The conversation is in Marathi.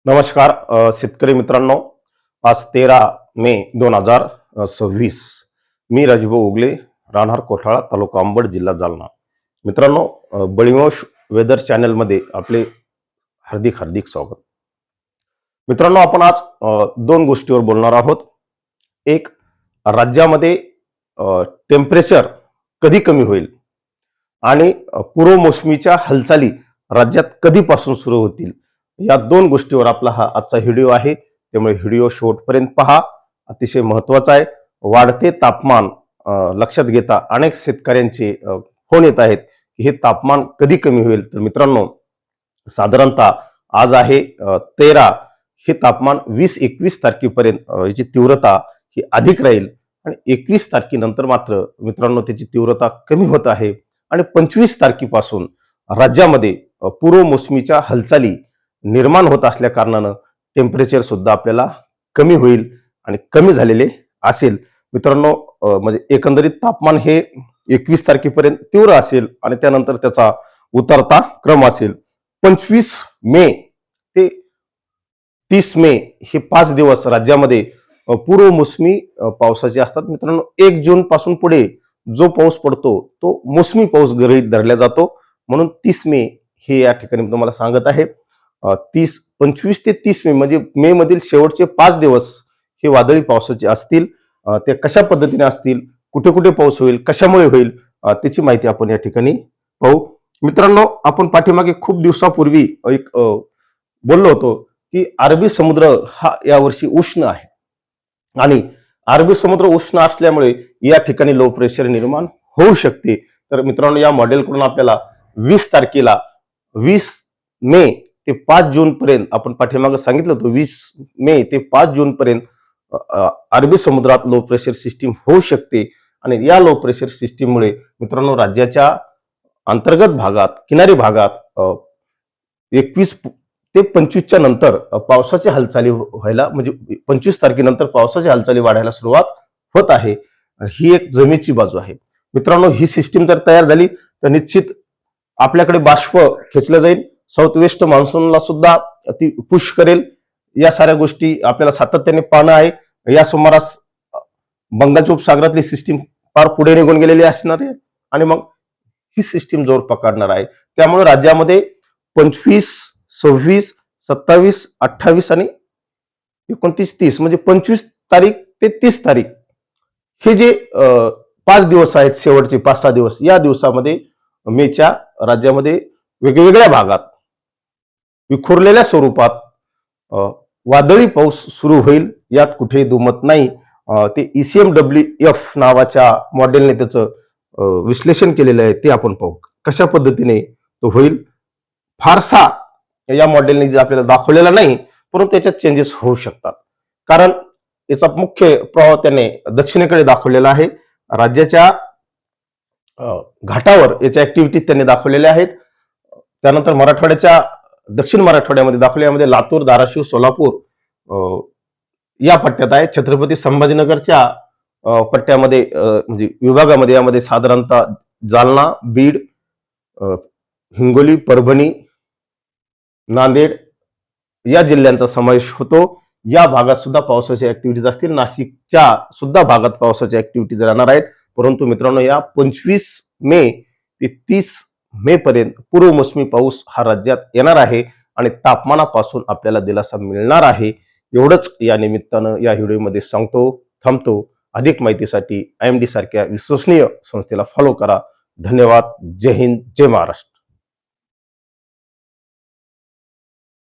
नमस्कार शेतकरी मित्रांनो. आज 13 मे 2026. मी राजभाऊ उगले, राहणार कोठाळा, तालुका अंबड, जिल्हा जालना. मित्रांनो, बळीवंश वेदर चॅनलमध्ये आपले हार्दिक हार्दिक स्वागत. मित्रांनो, आपण आज दोन गोष्टीवर बोलणार आहोत. एक, राज्यामध्ये टेम्परेचर कधी कमी होईल आणि पूर्व मोसमीच्या हालचाली राज्यात कधीपासून सुरू होतील, या दोन गोष्टीवर आपला हा आजचा व्हिडिओ आहे. त्यामुळे व्हिडिओ शेवटपर्यंत पहा. अतिशय महत्वाचा आहे. वाढते तापमान लक्षात घेता अनेक शेतकऱ्यांचे फोन येत आहेत की हे तापमान कधी कमी होईल. तर मित्रांनो, साधारणतः आज आहे 13. हे तापमान 20-21 तारखेपर्यंत याची तीव्रता ही अधिक राहील आणि 21 तारखेनंतर मात्र मित्रांनो त्याची तीव्रता कमी होत आहे. आणि 25 तारखेपासून राज्यामध्ये पूर्व मोसमीच्या हालचाली निर्माण होत असल्या कारणानं टेम्परेचर सुद्धा आपल्याला कमी होईल आणि कमी झालेले असेल. मित्रांनो, म्हणजे एकंदरीत तापमान हे 21 तारखेपर्यंत तीव्र असेल आणि त्यानंतर त्याचा उतरता क्रम असेल. 25 मे ते 30 मे हे 5 दिवस राज्यामध्ये पूर्व मोसमी पावसाचे असतात. मित्रांनो, 1 जून पासून पुढे जो पाऊस पडतो तो मोसमी पाऊस गृहीत धरला जातो. म्हणून 30 मे हे या ठिकाणी तुम्हाला सांगत आहे. 25 ते 30 मे म्हणजे मे मधील शेवटचे 5 दिवस हे वादळी पावसाचे असतील. ते कशा पद्धतीने असतील, कुठे कुठे पाऊस होईल, कशामुळे होईल, त्याची माहिती आपण या ठिकाणी पाहू. मित्रांनो, आपण पाठीमागे खूप दिवसापूर्वी एक बोललो होतो की अरबी समुद्र हा यावर्षी उष्ण आहे आणि अरबी समुद्र उष्ण असल्यामुळे या ठिकाणी लो प्रेशर निर्माण होऊ शकते. तर मित्रांनो, या मॉडेलकडून आपल्याला 20 तारखेला 20 मे ते 5 जून पर्यंत आपण पाठीमागे सांगितलं होतं 20 मे ते 5 जून पर्यंत अरबी समुद्रात लो प्रेशर सिस्टीम होऊ शकते. आणि या लो प्रेशर सिस्टीममुळे मित्रांनो राज्याच्या अंतर्गत भागात, किनारी भागात 21 ते 25च्या नंतर पावसाची हालचाली व्हायला, म्हणजे 25 तारखेनंतर पावसाची हालचाली वाढायला सुरुवात होत आहे. ही एक जमेची बाजू आहे. मित्रांनो, ही सिस्टीम जर तयार झाली तर निश्चित आपल्याकडे बाष्प खेचलं जाईल. साऊथ वेस्ट मान्सूनला सुद्धा ती पुश करेल. या साऱ्या गोष्टी आपल्याला सातत्याने पाहणं आहे. या सुमारास बंगालच्या उपसागरातली सिस्टीम फार पुढे निघून गेलेली असणार आहे आणि मग ही सिस्टीम जोर पकडणार आहे. त्यामुळे राज्यामध्ये 25, 26, 27, 28 आणि 29, 30 म्हणजे 25 तारीख ते 30 तारीख हे जे 5 दिवस आहेत, शेवटचे 5-6 दिवस, या दिवसामध्ये मेच्या राज्यामध्ये वेगवेगळ्या भागात विखुरलेल्या स्वरूपात वादळी पाऊस सुरू होईल. यात कुठेही दुमत नाही. ते ECMWF नावाच्या मॉडेलने त्याचं विश्लेषण केलेलं आहे. ते आपण पाहू कशा पद्धतीने तो होईल. फारसा या मॉडेलने आपल्याला दाखवलेला नाही, परंतु त्याच्यात चेंजेस होऊ शकतात. कारण याचा मुख्य प्रभाव त्याने दक्षिणेकडे दाखवलेला आहे. राज्याच्या घाटावर याच्या ऍक्टिव्हिटीज त्यांनी दाखवलेल्या आहेत. त्यानंतर मराठवाड्याच्या दक्षिण मराठवाड्यामध्ये दाखवल्यामध्ये लातूर, धाराशिव, सोलापूर या पट्ट्यात आहे. छत्रपती संभाजीनगरच्या पट्ट्यामध्ये म्हणजे विभागामध्ये यामध्ये साधारणतः जालना, बीड, हिंगोली, परभणी, नांदेड या जिल्ह्यांचा समावेश होतो. या भागात सुद्धा पावसाच्या ऍक्टिव्हिटीज असतील. नाशिकच्या सुद्धा भागात पावसाच्या ऍक्टिव्हिटीज राहणार आहेत. परंतु मित्रांनो, या 25 मे ते 30 मे पर्यंत पूर्व मोसमी पाऊस हा राज्यात येणार आहे आणि तापमानापासून आपल्याला दिलासा मिळणार आहे. एवढंच या निमित्तानं या व्हिडिओमध्ये सांगतो. थांबतो. अधिक माहितीसाठी IMD सारख्या विश्वसनीय संस्थेला फॉलो करा. धन्यवाद. जय हिंद, जय महाराष्ट्र.